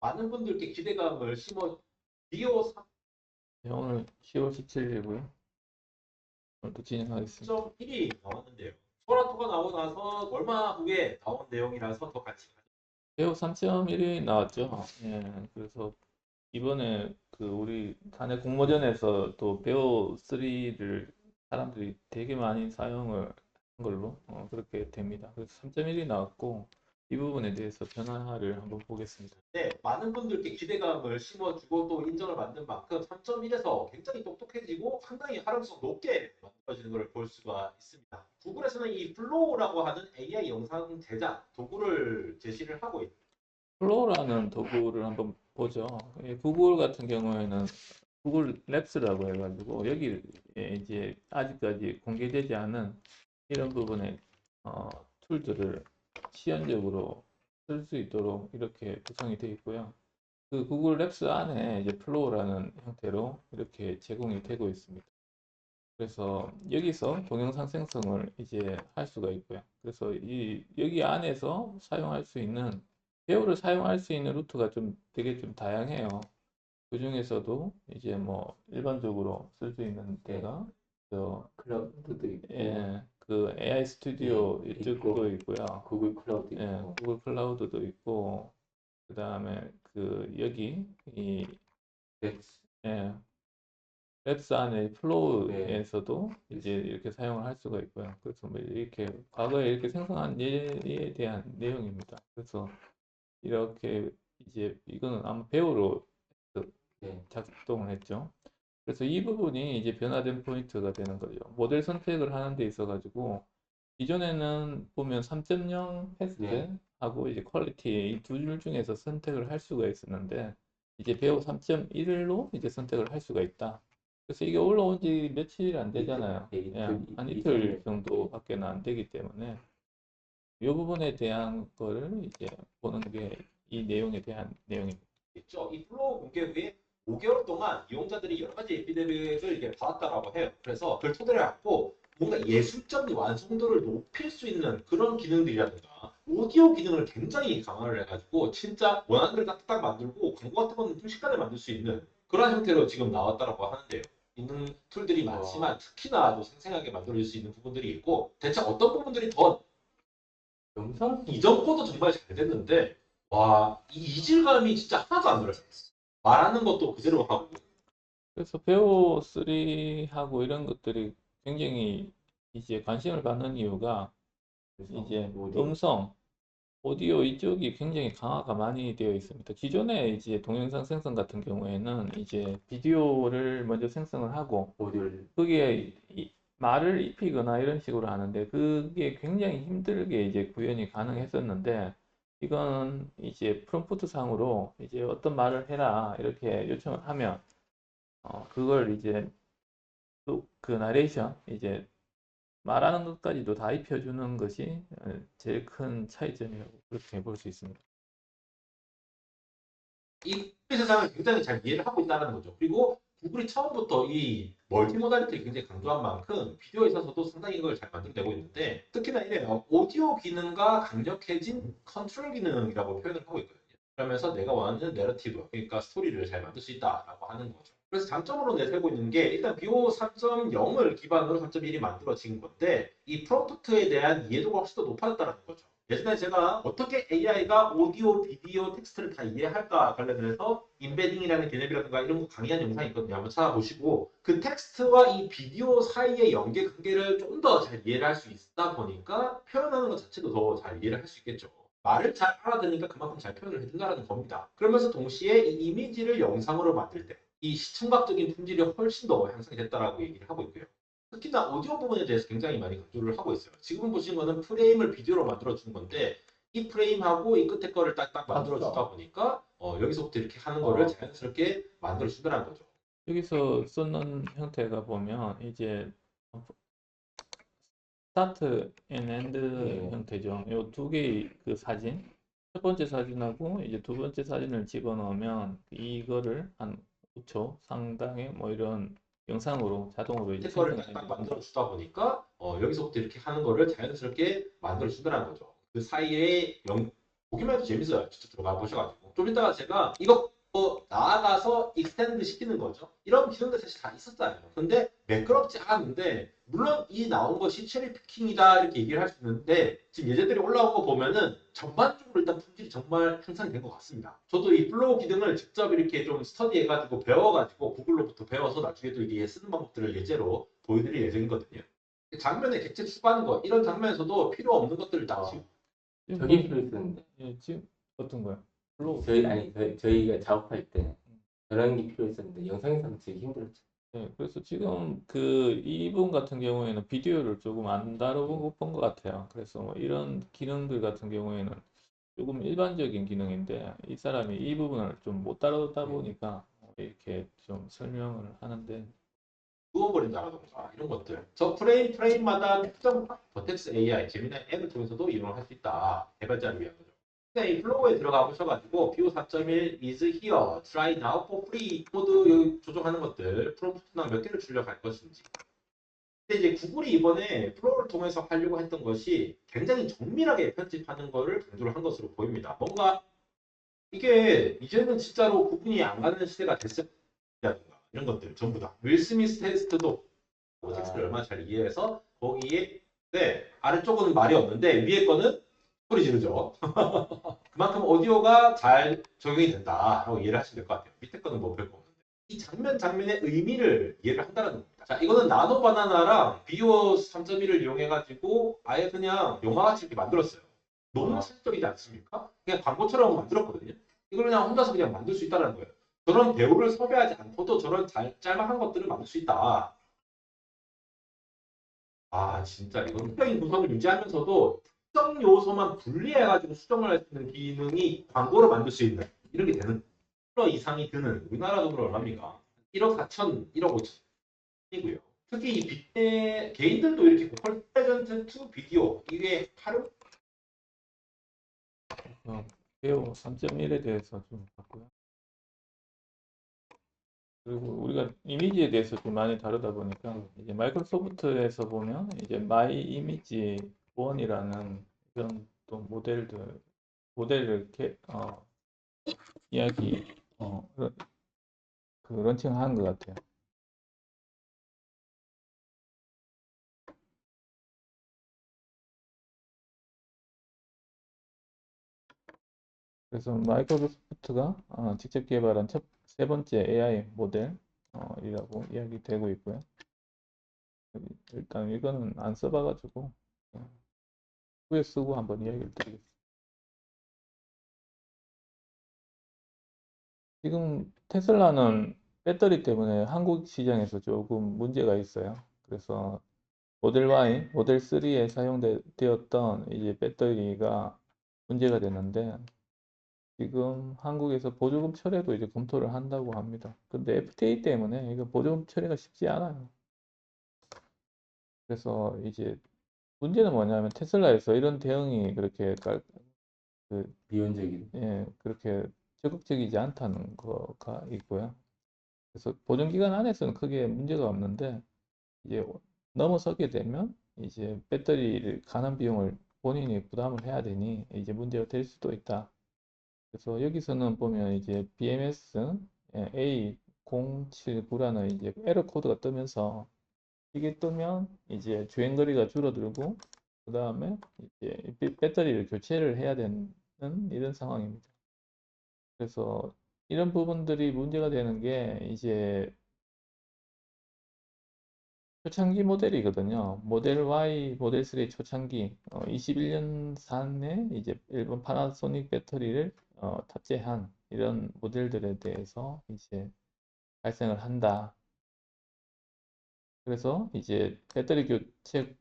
많은 분들께 기대감을 심어 비오 네, 오늘 10월 17일이고요. 오늘도 진행하겠습니다. 3.1이 나왔는데요. 소라토가 나오고 나서 얼마 후에 나온 내용이라서 더 같이 배우 3.1이 나왔죠. 예, 그래서 이번에 그 우리 사내 공모전에서 또 배우 3를 사람들이 되게 많이 사용을 한 걸로 그렇게 됩니다. 그래서 3.1이 나왔고 이 부분에 대해서 변화를 한번 보겠습니다. 네, 많은 분들께 기대감을 심어주고 또 인정을 받는 만큼 3.1에서 굉장히 똑똑해지고 상당히 활용성 높게 만들어지는 것을 볼 수가 있습니다. 구글에서는 이 플로우라고 하는 AI 영상 제작 도구를 제시를 하고 있습니다. 플로우라는 도구를 한번 보죠. 구글 같은 경우에는 구글 랩스라고 해가지고 여기에 이제 아직까지 공개되지 않은 이런 부분의 툴들을 시연적으로 쓸 수 있도록 이렇게 구성이 되어 있고요. 그 구글 랩스 안에 이제 플로우라는 형태로 이렇게 제공이 되고 있습니다. 그래서 여기서 동영상 생성을 이제 할 수가 있고요. 그래서 여기 안에서 사용할 수 있는 배우를 사용할 수 있는 루트가 좀 되게 좀 다양해요. 그 중에서도 이제 뭐 일반적으로 쓸 수 있는 데가 클라우드도 있고, 예, 그 AI 스튜디오 이쪽도 있고요. 구글 클라우드 예, 있고, 구글 클라우드도 있고, 그 다음에 그 여기 이 렉스, 예, 랩스 안에 네, 플로우에서도 이제 이렇게 사용을 할 수가 있고요. 그래서 뭐 이렇게 과거에 이렇게 생성한 예에 대한 내용입니다. 그래서 이렇게 이제 이거는 아마 배우로 네, 작동을 했죠. 그래서 이 부분이 이제 변화된 포인트가 되는 거죠. 모델 선택을 하는 데 있어 가지고 기존에는 보면 3.0 네, 패스트하고 이제 퀄리티 이 두 줄 중에서 선택을 할 수가 있었는데 이제 배우 3.1로 이제 선택을 할 수가 있다. 그래서 이게 올라온 지 며칠 안 되잖아요. 네, 예, 한 이틀 이틀 이상 정도밖에는 안 되기 때문에 이 부분에 대한 거를 이제 보는 게 이 내용에 대한 내용입니다. 있죠. 이 플로우 공개 후에 5개월 동안 이용자들이 여러 가지 피드백을 이게 받았다라고 해요. 그래서 그걸 토대로 갖고 뭔가 예술적 완성도를 높일 수 있는 그런 기능들이라든가 오디오 기능을 굉장히 강화를 해가지고 진짜 원하는 대로 딱딱 만들고 광고 같은 거는 순식간에 만들 수 있는 그런 형태로 지금 나왔다라고 하는데요. 있는 툴들이 많지만 특히나 아주 생생하게 만들어질 수 있는 부분들이 있고 대체 어떤 부분들이 더 영상 이전 거도 정말 잘 됐는데 와, 이 이질감이 진짜 하나도 안 들어요. 말하는 것도 그대로 하고. 그래서 배우 3하고 이런 것들이 굉장히 이제 관심을 받는 이유가 이제 음성, 오디오 이쪽이 굉장히 강화가 많이 되어 있습니다. 기존에 이제 동영상 생성 같은 경우에는 이제 비디오를 먼저 생성을 하고 오디오를 거기에 말을 입히거나 이런 식으로 하는데 그게 굉장히 힘들게 이제 구현이 가능했었는데 이건 이제 프롬프트 상으로 이제 어떤 말을 해라 이렇게 요청을 하면 그걸 이제 또 그 나레이션 이제 말하는 것까지도 다 입혀주는 것이 제일 큰 차이점이라고 그렇게 볼 수 있습니다. 이 세상을 굉장히 잘 이해를 하고 있다는 거죠. 그리고 구글이 처음부터 이 멀티모달리티를 굉장히 강조한 만큼 비디오에 있어서도 상당히 이걸 잘 만들어내고 있는데 특히나 이래요. 오디오 기능과 강력해진 컨트롤 기능이라고 표현을 하고 있거든요. 그러면서 내가 원하는 내러티브, 그러니까 스토리를 잘 만들 수 있다라고 하는 거죠. 그래서 장점으로 내세우고 있는 게 일단 비오 3.0을 기반으로 3.1이 만들어진 건데 이 프롬프트에 대한 이해도가 훨씬 더 높아졌다는 거죠. 예전에 제가 어떻게 AI가 오디오, 비디오, 텍스트를 다 이해할까 관련해서 인베딩이라는 개념이라든가 이런 거 강의한 영상이 있거든요. 한번 찾아보시고 그 텍스트와 이 비디오 사이의 연계 관계를 좀 더 잘 이해를 할 수 있다 보니까 표현하는 것 자체도 더 잘 이해를 할 수 있겠죠. 말을 잘 알아들으니까 그만큼 잘 표현을 해준다는 겁니다. 그러면서 동시에 이 이미지를 영상으로 만들 때 이 시청각적인 품질이 훨씬 더 향상이 됐다라고 얘기를 하고 있고요. 특히나 오디오 부분에 대해서 굉장히 많이 강조를 하고 있어요. 지금 보신 거는 프레임을 비디오로 만들어 주는 건데 이 프레임하고 이 끝에 거를 딱딱 만들어 주다 보니까 여기서부터 이렇게 하는 거를 자연스럽게 만들어 주더라는 거죠. 여기서 쓰는 형태가 보면 이제 스타트 앤 엔드 형태죠. 이 두 개의 그 사진, 첫 번째 사진하고 이제 두 번째 사진을 집어넣으면 이거를 한 5초 상당의 뭐 이런 영상으로 자동으로 이제 거를 생성이 딱딱 됩니다. 만들어 주다 보니까 여기서부터 이렇게 하는 거를 자연스럽게 만들어 주더라는 거죠. 그 사이에 보기만 해도 재밌어요. 직접 들어가 보셔가지고. 좀 이따가 제가 이거 나아가서 익스텐드 시키는 거죠. 이런 기능들 사실 다 있었잖아요. 근데 매끄럽지 않은데 물론 이 나온 것이 체리 피킹이다 이렇게 얘기를 할 수 있는데 지금 예제들이 올라온 거 보면은 전반적으로 일단 품질이 정말 향상이 된 것 같습니다. 저도 이 플로우 기능을 직접 이렇게 좀 스터디해가지고 배워가지고 구글로부터 배워서 나중에 또 이게 쓰는 방법들을 예제로 보여드릴 예정이거든요. 장면에 객체 추가하는 거 이런 장면에서도 필요 없는 것들을 다 지우고 지금 저게 필요했었는데 지금 어떤 거야? 플로우. 저희가 작업할 때 저런 게 필요했었는데 영상에서는 되게 힘들었죠. 네, 그래서 지금 그 이분 같은 경우에는 비디오를 조금 안 다뤄본 것 같아요. 그래서 뭐 이런 기능들 같은 경우에는 조금 일반적인 기능인데 이 사람이 이 부분을 좀 못 다루다 보니까 이렇게 좀 설명을 하는데 누워버린다라던가 이런 것들. 저 프레임마다 특정 버텍스 AI, 재미난 앱을 통해서도 이용을 할 수 있다. 개발자를 위한 거죠. 근데 이 플로우에 들어가 보셔가지고 BO 4.1 is here, try now for free 코드 여기 조정하는 것들 프롬프트나 몇 개를 출력할 것인지. 근데 이제 구글이 이번에 플로우를 통해서 하려고 했던 것이 굉장히 정밀하게 편집하는 거를 강조를 한 것으로 보입니다. 뭔가 이게 이제는 진짜로 구분이 안 가는 시대가 됐을 거라든가 이런 것들 전부 다. 윌 스미스 테스트도 텍스트를 얼마나 잘 이해해서 거기에 네 아래쪽은 말이 없는데 위에 거는 소리 지르죠. 그만큼 오디오가 잘 적용이 된다라고 이해를 하시면 될 것 같아요. 밑에 거는 뭐 별거 없는데 이 장면의 의미를 이해를 한다는 겁니다. 자 이거는 나노 바나나랑 비오 3.1을 이용해가지고 아예 그냥 영화같이 이렇게 만들었어요. 너무 사실적이지 않습니까? 그냥 광고처럼 만들었거든요. 이걸 그냥 혼자서 그냥 만들 수 있다는 거예요. 저런 배우를 섭외하지 않고도 저런 짤막한 것들을 만들 수 있다. 아, 진짜 이건 특정인 구성을 유지하면서도 특정 요소만 분리해가지고 수정을 할 수 있는 기능이 광고로 만들 수 있는 이런 게 되는 1억 이상이 드는 우리나라 돈으로 얼마입니까? 1억 4천, 1억 5천이고요. 특히 이 빅 개인들도 이렇게 고퀄 프레젠트 투 비디오 이게 하루 배우 3.1에 대해서 좀 봤고요. 그리고 우리가 이미지에 대해서 좀 많이 다루다 보니까 이제 마이크로소프트에서 보면 이제 마이 이미지 1이라는 이런 또 모델을 이렇게 이야기 그 런칭한 것 같아요. 그래서 마이크로소프트가 직접 개발한 세 번째 AI 모델이라고 이야기되고 있고요. 일단 이거는 안 써봐가지고 후에 쓰고 한번 이야기를 드리겠습니다. 지금 테슬라는 배터리 때문에 한국 시장에서 조금 문제가 있어요. 그래서 모델 Y, 모델 3에 사용되었던 이제 배터리가 문제가 되는데 지금 한국에서 보조금 철회도 이제 검토를 한다고 합니다. 근데 FTA 때문에 이거 보조금 철회가 쉽지 않아요. 그래서 이제 문제는 뭐냐면 테슬라에서 이런 대응이 그렇게 미온적인. 그렇게 적극적이지 않다는 거가 있고요. 그래서 보존 기간 안에서는 크게 문제가 없는데 이제 넘어서게 되면 이제 배터리를 가는 비용을 본인이 부담을 해야 되니 이제 문제가 될 수도 있다. 그래서 여기서는 보면 이제 BMS A079라는 이제 에러 코드가 뜨면서 이게 뜨면 이제 주행거리가 줄어들고 그 다음에 이제 배터리를 교체를 해야 되는 이런 상황입니다. 그래서 이런 부분들이 문제가 되는 게 이제 초창기 모델이거든요. 모델 Y, 모델 3 초창기 21년 산에 이제 일본 파나소닉 배터리를 탑재한 이런 모델들에 대해서 이제 발생을 한다. 그래서 이제 배터리 교체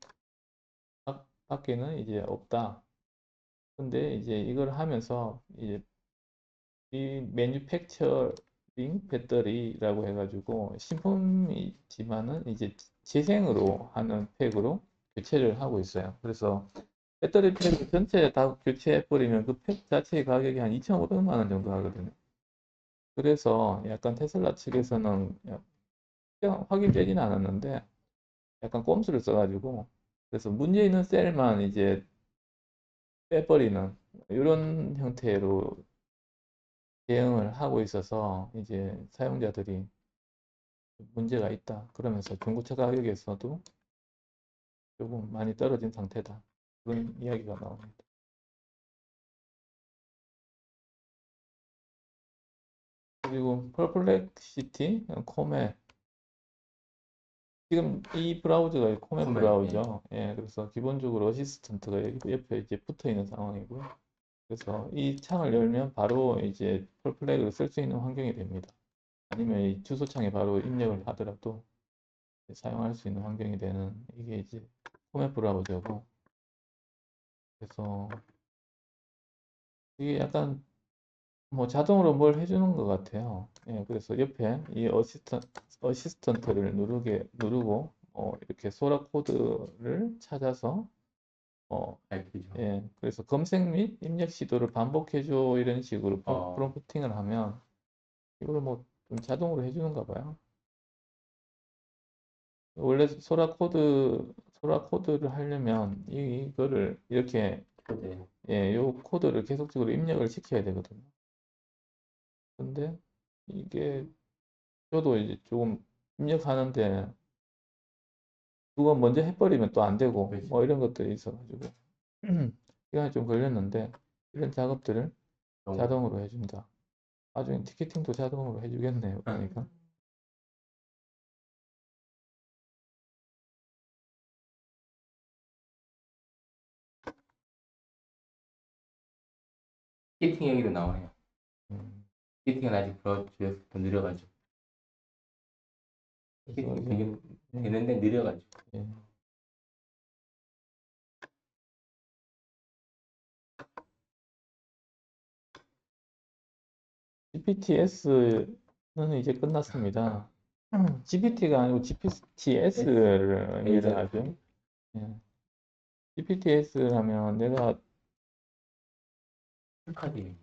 밖에는 이제 없다. 근데 이제 이걸 하면서 이제 이 매뉴팩처링 배터리라고 해가지고 신품이지만은 이제 재생으로 하는 팩으로 교체를 하고 있어요. 그래서 배터리 팩 전체 다 교체해버리면 그 팩 자체의 가격이 한 2,500만 원 정도 하거든요. 그래서 약간 테슬라 측에서는 확인되지는 않았는데 약간 꼼수를 써가지고 그래서 문제 있는 셀만 이제 빼버리는 이런 형태로 대응을 하고 있어서 이제 사용자들이 문제가 있다. 그러면서 중고차 가격에서도 조금 많이 떨어진 상태다. 그런 이야기가 나옵니다. 그리고 퍼플렉시티, 코메 지금 이 브라우저가 코메 코메, 브라우저. 예, 그래서 기본적으로 어시스턴트가 여기 옆에 이제 붙어 있는 상황이고요. 그래서 이 창을 열면 바로 이제 펄플렉을 쓸 수 있는 환경이 됩니다. 아니면 이 주소창에 바로 입력을 하더라도 사용할 수 있는 환경이 되는 이게 이제 코메 브라우저고, 그래서 이게 약간 뭐 자동으로 뭘 해주는 것 같아요. 예, 그래서 옆에 이 어시스턴트를 누르고 이렇게 소라 코드를 찾아서 알피죠. 예, 그래서 검색 및 입력 시도를 반복해줘 이런 식으로 어, 프롬프팅을 하면 이걸 뭐 좀 자동으로 해주는가 봐요. 원래 소라 코드를 하려면 이거를 이렇게 네. 예, 요 코드를 계속적으로 입력을 시켜야 되거든요. 근데 이게 저도 이제 조금 입력하는데 누가 먼저 해버리면 또 안 되고 그렇죠. 뭐 이런 것들이 있어가지고 시간이 좀 걸렸는데 이런 작업들을 자동으로 해준다. 나중에 티켓팅도 자동으로 해주겠네요. 그러니까. 히팅 여기도 나오네요. 음, 히팅은 아직 브라우저에서 더 느려가지고. 그래서 히팅이 이제 되긴 예, 되는데 느려가지고. 예. GPTS는 이제 끝났습니다. GPT가 아니고 GPTS를 얘기를 에이전트. 하죠. 예. GPTS 하면 내가 풀카드.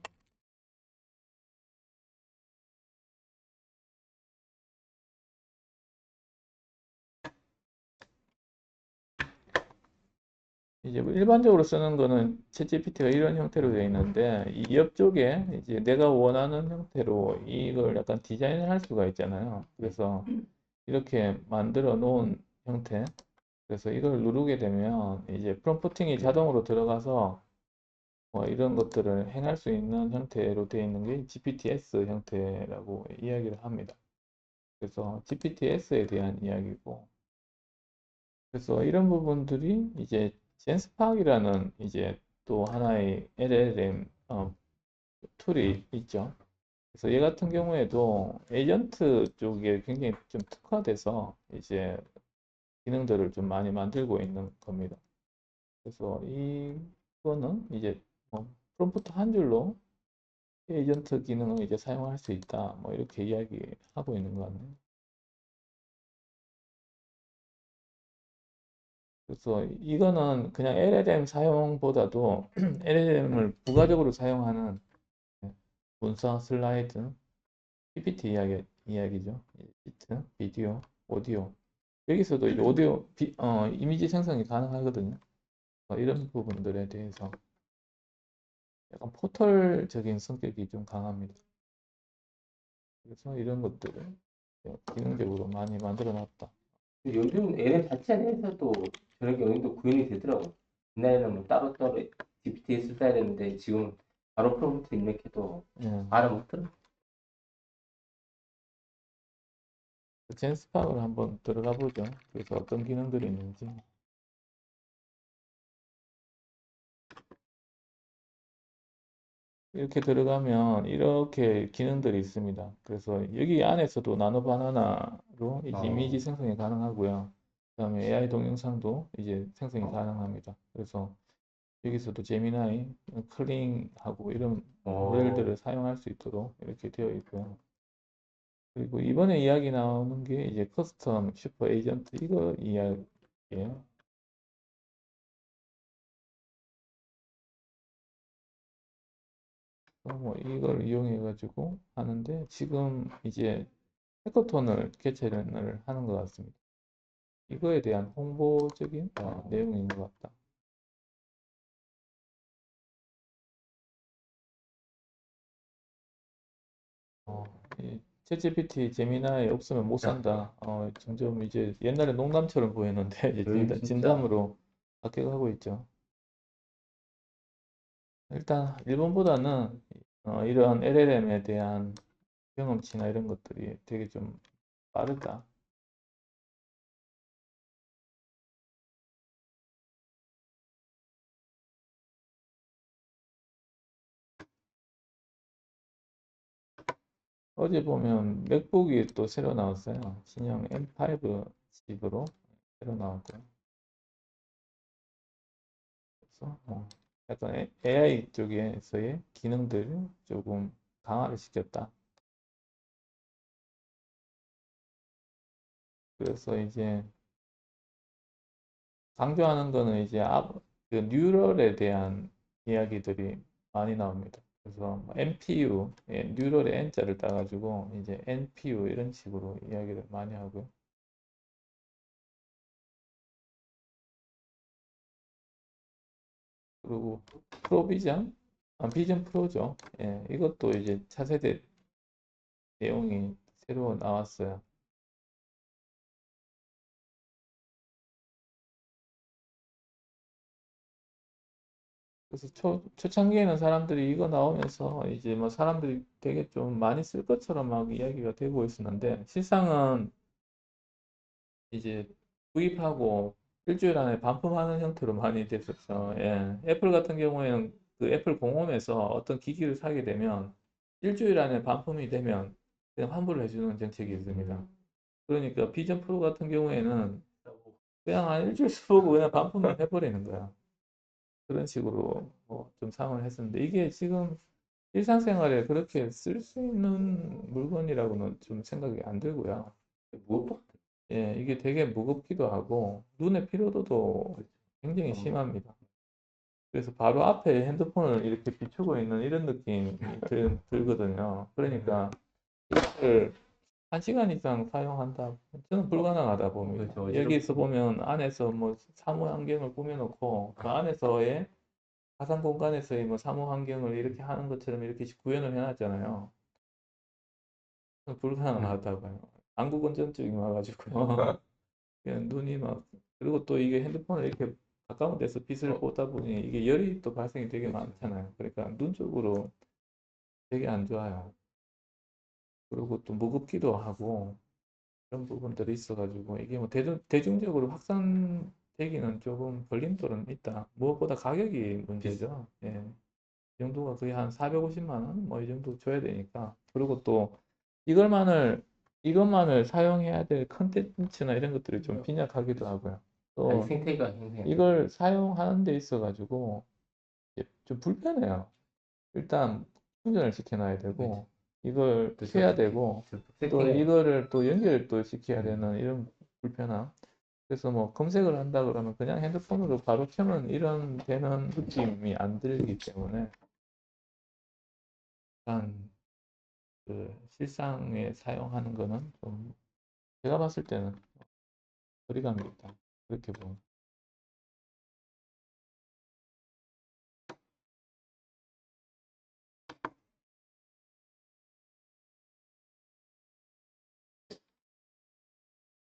이제 뭐 일반적으로 쓰는 거는 챗GPT가 이런 형태로 되어 있는데 이 옆쪽에 이제 내가 원하는 형태로 이걸 약간 디자인을 할 수가 있잖아요. 그래서 이렇게 만들어 놓은 형태. 그래서 이걸 누르게 되면 이제 프롬프팅이 자동으로 들어가서 뭐 이런 것들을 행할 수 있는 형태로 되어 있는 게 GPTS 형태라고 이야기를 합니다. 그래서 GPTS에 대한 이야기고, 그래서 이런 부분들이 이제 젠스팍이라는 이제 또 하나의 LLM 툴이 있죠. 그래서 얘 같은 경우에도 에이전트 쪽에 굉장히 좀 특화돼서 이제 기능들을 좀 많이 만들고 있는 겁니다. 그래서 이거는 이제 프롬프트 한 줄로 에이전트 기능을 이제 사용할 수 있다. 뭐 이렇게 이야기하고 있는 것 같네요. 그래서 이거는 그냥 LLM 사용보다도 LLM을 부가적으로 사용하는 문서, 슬라이드, PPT 이야기죠. 시트, 비디오, 오디오. 여기서도 이제 이미지 생성이 가능하거든요. 이런 부분들에 대해서 약간 포털적인 성격이 좀 강합니다. 그래서 이런 것들을 기능적으로 많이 만들어 놨다. 요즘 얘네 자체 내에서도 저런 게 어느 정도 구현이 되더라고. 옛날에는 뭐 따로따로 GPT에 써야 되는데 지금 바로 프롬프트 입력해도 예. 알아먹더라. 젠스팍을 한번 들어가 보죠. 그래서 어떤 기능들이 있는지. 이렇게 들어가면 이렇게 기능들이 있습니다. 그래서 여기 안에서도 나노 바나나로 이제 이미지 생성이 가능하고요. 그다음에 AI 동영상도 이제 생성이 가능합니다. 그래서 여기서도 제미나이, 클링하고 이런 모델들을 사용할 수 있도록 이렇게 되어 있고요. 그리고 이번에 이야기 나오는 게 이제 커스텀 슈퍼 에이전트 이거 이야기예요. 뭐 이걸 이용해 가지고 하는데 지금 이제 해커톤을 개최를 하는 것 같습니다. 이거에 대한 홍보적인 내용인 것 같다. 이 챗GPT 제미나이 없으면 못 산다. 점점 이제 옛날에 농담처럼 보였는데 이제 진짜. 진담으로 바뀌어가고 있죠. 일단 일본보다는 이러한 LLM에 대한 경험치나 이런 것들이 되게 좀 빠르다. 어제 보면 맥북이 또 새로 나왔어요. 신형 M5 칩으로 새로 나왔고요. 그래서 약간 AI 쪽에서의 기능들을 조금 강화를 시켰다. 그래서 이제 강조하는 거는 이제 그 뉴럴에 대한 이야기들이 많이 나옵니다. 그래서 뭐 NPU, 뉴럴의 N자를 따가지고 이제 NPU 이런 식으로 이야기를 많이 하고요. 그리고 프로비전, 비전 프로죠. 예, 이것도 이제 차세대 내용이 새로 나왔어요. 그래서 초창기에는 사람들이 이거 나오면서 이제 뭐 사람들이 되게 좀 많이 쓸 것처럼 막 이야기가 되고 있었는데 실상은 이제 구입하고 일주일 안에 반품하는 형태로 많이 됐었죠. 예. 애플 같은 경우에는 그 애플 공홈에서 어떤 기기를 사게 되면 일주일 안에 반품이 되면 그냥 환불을 해주는 정책이 있습니다. 그러니까 비전 프로 같은 경우에는 그냥 한 일주일 쓰고 그냥 반품을 해버리는 거야. 그런 식으로 뭐좀 사용을 했었는데 이게 지금 일상생활에 그렇게 쓸 수 있는 물건이라고는 좀 생각이 안 들고요. 무엇보다 예, 이게 되게 무겁기도 하고 눈의 피로도도 굉장히 심합니다. 그래서 바로 앞에 핸드폰을 이렇게 비추고 있는 이런 느낌이 들거든요. 그러니까 이걸 1시간 이상 사용한다. 저는 불가능하다 봅니다. 그렇죠. 여기서 보면 안에서 뭐 사무 환경을 꾸며놓고 그 안에서의 가상 공간에서의 뭐 사무 환경을 이렇게 하는 것처럼 이렇게 구현을 해놨잖아요. 불가능하다고 요 안구 건전증이 와가지고요. 그냥 눈이 막 그리고 또 이게 핸드폰을 이렇게 가까운 데서 빛을 보다 보니 이게 열이 또 발생이 되게 많잖아요. 그러니까 눈 쪽으로 되게 안 좋아요. 그리고 또 무겁기도 하고 그런 부분들이 있어가지고 이게 뭐 대중적으로 확산되기는 조금 걸림돌은 있다. 무엇보다 가격이 문제죠. 예. 이 정도가 거의 한 450만 원? 뭐 이 정도 줘야 되니까. 그리고 또 이것만을 사용해야 될 컨텐츠나 이런 것들이 좀 빈약하기도 하고요. 아직 또 생태가 형성이 이걸 사용하는 데 있어가지고 좀 불편해요. 일단 충전을 시켜놔야 되고 이걸 켜야 되고 또 세팅을 이거를 또 연결을 또 시켜야 되는 이런 불편함. 그래서 뭐 검색을 한다 그러면 그냥 핸드폰으로 바로 켜면 이런 되는 느낌이 안 들기 때문에 일단 그 실상에 사용하는 거는 좀 제가 봤을 때는 거리감이 있다. 그렇게 보면.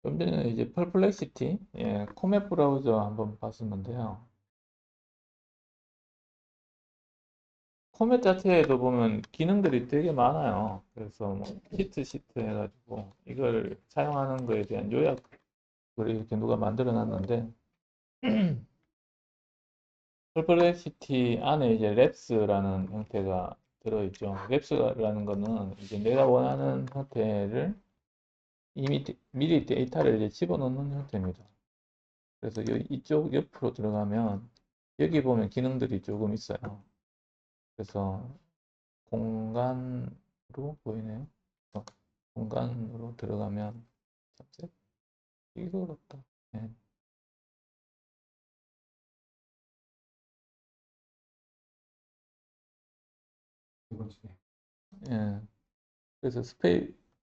좀 전에 이제 펄플렉시티, 코멧 브라우저 한번 봤었는데요. 코멧 자체에도 보면 기능들이 되게 많아요. 그래서 뭐 시트 해가지고 이걸 사용하는 거에 대한 요약을 이렇게 누가 만들어 놨는데 펄플렉시티 안에 이제 랩스라는 형태가 들어있죠. 랩스라는 거는 이제 내가 원하는 형태를 이미 미리 데이터를 이제 집어넣는 형태입니다. 그래서 이쪽 옆으로 들어가면 여기 보면 기능들이 조금 있어요. 그래서 공간으로 보이네요. 공간으로 들어가면 잠시 이거 같다. 예. 예. 그래서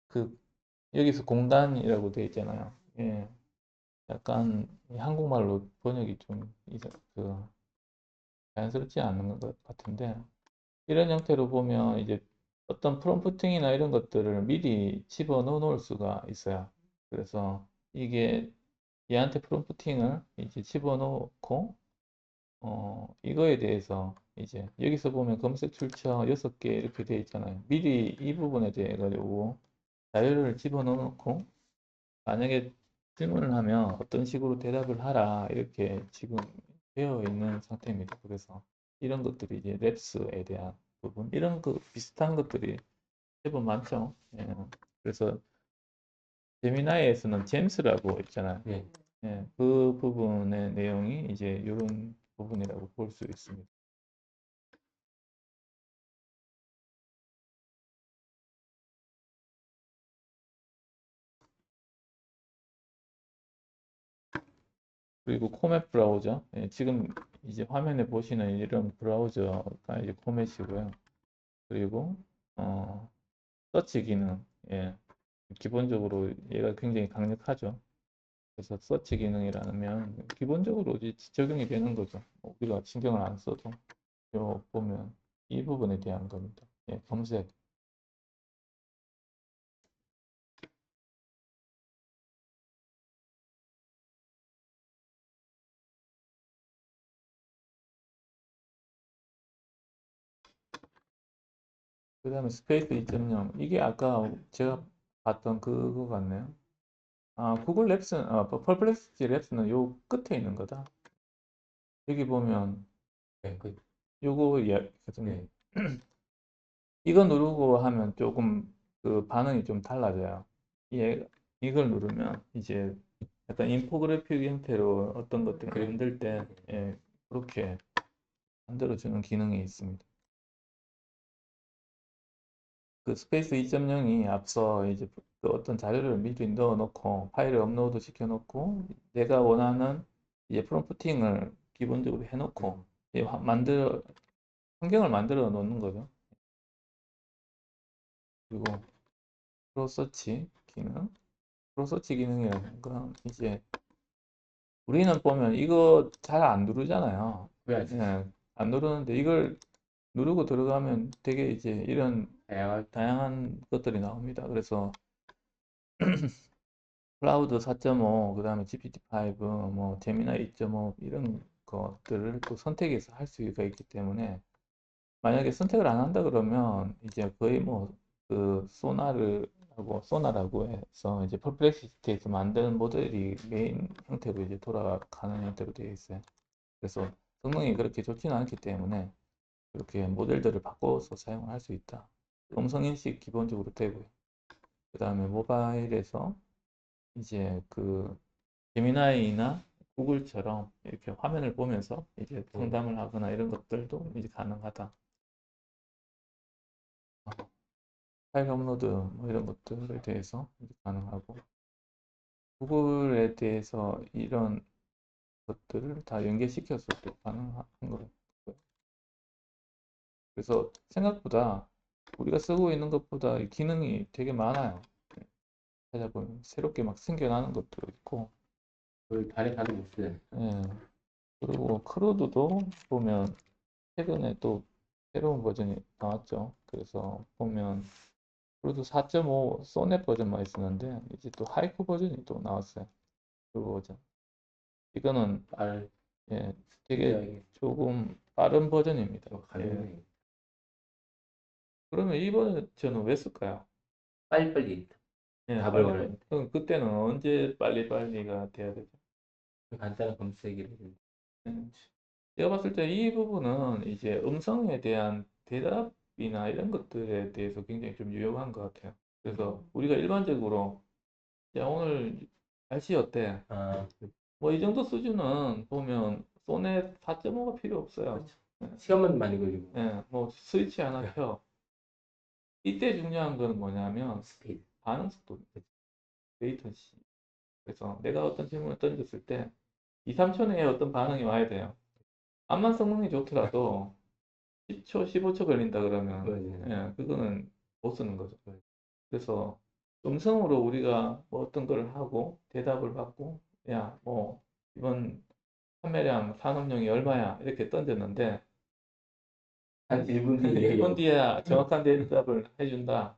그 여기서 공간이라고 되어 있잖아요. 예. 약간 한국말로 번역이 좀 그 자연스럽지 않은 것 같은데 이런 형태로 보면 이제 어떤 프롬프팅이나 이런 것들을 미리 집어넣어 놓을 수가 있어요. 그래서 이게 얘한테 프롬프팅을 이제 집어넣고 이거에 대해서 이제 여기서 보면 검색 출처 6개 이렇게 되어 있잖아요. 미리 이 부분에 대해 가지고 자료를 집어넣어 놓고 만약에 질문을 하면 어떤 식으로 대답을 하라 이렇게 지금 되어 있는 상태입니다. 그래서 이런 것들이 이제 랩스에 대한 부분 이런 거 비슷한 것들이 제법 많죠. 예. 그래서 제미나이에서는 잼스라고 있잖아요. 네. 예. 그 부분의 내용이 이제 이런 부분이라고 볼 수 있습니다. 그리고 코멧 브라우저, 예, 지금 이제 화면에 보시는 이런 브라우저가 이제 코멧이고요. 그리고 서치 기능, 예, 기본적으로 얘가 굉장히 강력하죠. 그래서 서치 기능이라면 기본적으로 이제 적용이 되는 거죠. 우리가 신경을 안 써도 요 보면 이 부분에 대한 겁니다. 예, 검색. 그 다음에 스페이스 2.0 이게 아까 제가 봤던 그거 같네요. 구글 랩스, 퍼플렉시티 랩스는 요 끝에 있는 거다. 여기 보면 네, 요거 네. 이거 누르고 하면 조금 그 반응이 좀 달라져요. 이걸 누르면 이제 약간 인포그래픽 형태로 어떤 것들을 만들 때 예, 그렇게 만들어주는 기능이 있습니다. 그 스페이스 2.0이 앞서 이제 그 어떤 자료를 미리 넣어놓고 파일을 업로드 시켜놓고 내가 원하는 이제 프롬프팅을 기본적으로 해놓고 이제 환경을 만들어 놓는 거죠. 그리고 프로서치 기능, 프로서치 기능이라는 건 이제 우리는 보면 이거 잘 안 누르잖아요. 왜 아직 예, 안 누르는데 이걸 누르고 들어가면 되게 이제 이런 다양한 다양한 것들이 나옵니다. 그래서 클라우드 4.5, 그 다음에 GPT-5, 뭐 제미나이 2.5 이런 것들을 또 선택해서 할 수가 있기 때문에 만약에 선택을 안 한다 그러면 이제 거의 뭐 그 소나라고 해서 이제 퍼플렉시티에서 만든 모델이 메인 형태로 이제 돌아가는 형태로 되어 있어요. 그래서 성능이 그렇게 좋지는 않기 때문에 그렇게 모델들을 바꿔서 사용할 수 있다. 음성 인식 기본적으로 되고요. 그 다음에 모바일에서 이제 그 제미나이나 구글처럼 이렇게 화면을 보면서 이제 상담을 하거나 이런 것들도 이제 가능하다. 파일 업로드 뭐 이런 것들에 대해서 이제 가능하고 구글에 대해서 이런 것들을 다 연계시켜서 또 가능한 거예요. 그래서 생각보다 우리가 쓰고 있는 것보다 기능이 되게 많아요. 찾아보면 새롭게 막 생겨나는 것도 있고, 그 발에 가는 모습. 예. 그리고 크루드도 보면 최근에 또 새로운 버전이 나왔죠. 그래서 보면 크루드 4.5 소넷 버전만 있었는데 이제 또 하이쿠 버전이 또 나왔어요. 그 버전. 이거는 알 예, 되게 굉장히 조금 빠른 버전입니다. 좀 예. 가능해. 그러면 이 버전은 왜 쓸까요? 빨리빨리 예, 답을 빨리, 원하는 그럼 그때는 언제 빨리빨리가 돼야 되죠? 간단한 검색이를 예. 제가 봤을 때 이 부분은 이제 음성에 대한 대답이나 이런 것들에 대해서 굉장히 좀 유용한 것 같아요. 그래서 우리가 일반적으로 야, 오늘 날씨 어때? 아, 뭐 이 정도 수준은 보면 소넷 4.5가 필요 없어요. 그렇죠. 시간만 많이 걸리고 예, 뭐 스위치 하나 켜. 이때 중요한 거는 뭐냐면 스피드. 반응 속도, 레이턴시. 그래서 내가 어떤 질문을 던졌을 때 2, 3초 내에 어떤 반응이 와야 돼요. 암만 성능이 좋더라도 10초, 15초 걸린다 그러면 맞아요. 예, 그거는 못 쓰는 거죠. 그래서 음성으로 우리가 뭐 어떤 걸 하고 대답을 받고 야, 뭐 이번 판매량 산업용이 얼마야 이렇게 던졌는데 한 1분 뒤에 1분 뒤에 정확한 대답을 해준다.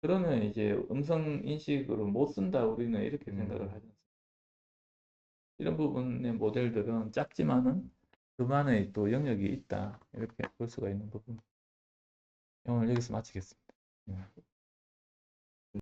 그러면 이제 음성 인식으로 못 쓴다. 우리는 이렇게 생각을 하죠. 이런 부분의 모델들은 작지만은 그만의 또 영역이 있다. 이렇게 볼 수가 있는 부분. 오늘 여기서 마치겠습니다.